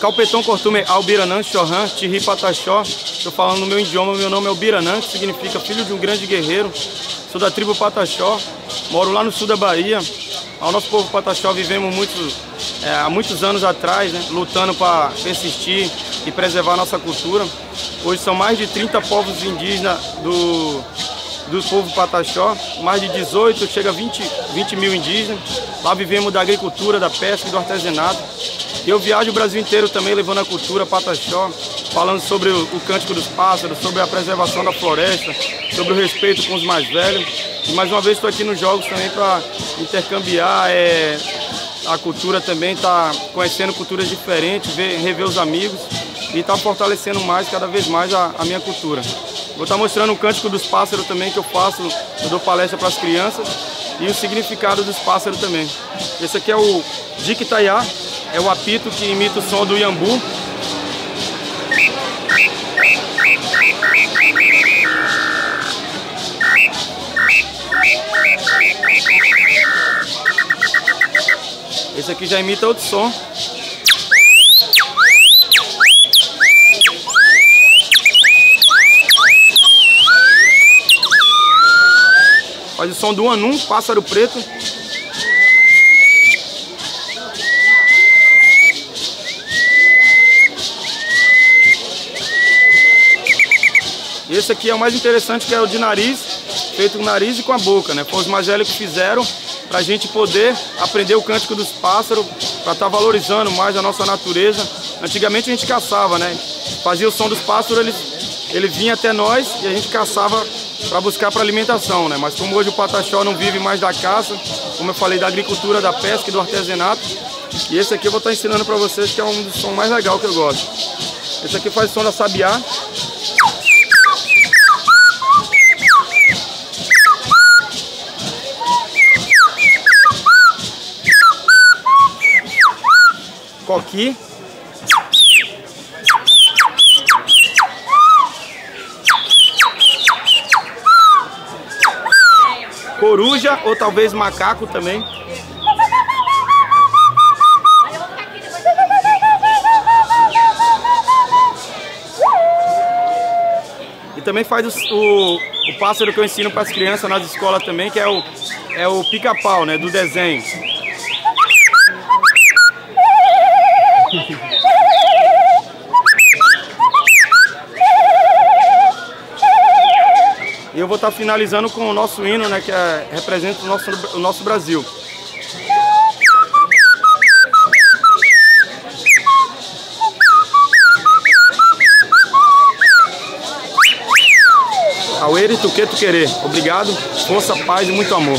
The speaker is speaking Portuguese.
Calpetão Cortume Albiranã, Chorran, Tiri Pataxó. Estou falando no meu idioma, meu nome é Albiranã, que significa filho de um grande guerreiro. Sou da tribo Pataxó, moro lá no sul da Bahia. O nosso povo Pataxó vivemos há muitos anos atrás, né, lutando para persistir e preservar a nossa cultura. Hoje são mais de 30 povos indígenas do povo Pataxó, mais de 18, chega a 20 mil indígenas. Lá vivemos da agricultura, da pesca e do artesanato. E eu viajo o Brasil inteiro também levando a cultura Pataxó, falando sobre o cântico dos pássaros, sobre a preservação da floresta, sobre o respeito com os mais velhos. E mais uma vez estou aqui nos Jogos também para intercambiar a cultura também, tá conhecendo culturas diferentes, rever os amigos e tá fortalecendo cada vez mais a minha cultura. Vou estar mostrando o cântico dos pássaros também que eu faço, eu dou palestra para as crianças, e o significado dos pássaros também. Esse aqui é o Jiquitaiá, é o apito que imita o som do iambu. Esse aqui já imita outro som. Faz o som do anum, pássaro preto. E esse aqui é o mais interessante, que é o de nariz, feito com o nariz e com a boca, né? Foi os mais velhos que fizeram para a gente poder aprender o cântico dos pássaros, para estar valorizando mais a nossa natureza. Antigamente a gente caçava, né? Fazia o som dos pássaros, ele vinha até nós e a gente caçava para buscar para alimentação, né? Mas como hoje o Pataxó não vive mais da caça, como eu falei, da agricultura, da pesca e do artesanato, e esse aqui eu vou estar ensinando para vocês, que é um dos sons mais legais que eu gosto. Esse aqui faz o som da sabiá. Coqui. Coruja ou talvez macaco também. E também faz o pássaro que eu ensino para as crianças nas escolas também, que é o pica-pau, né, do desenho. E eu vou estar finalizando com o nosso hino, né, que representa o nosso Brasil. Auere, tuque, tuquerê. Obrigado, força, paz e muito amor.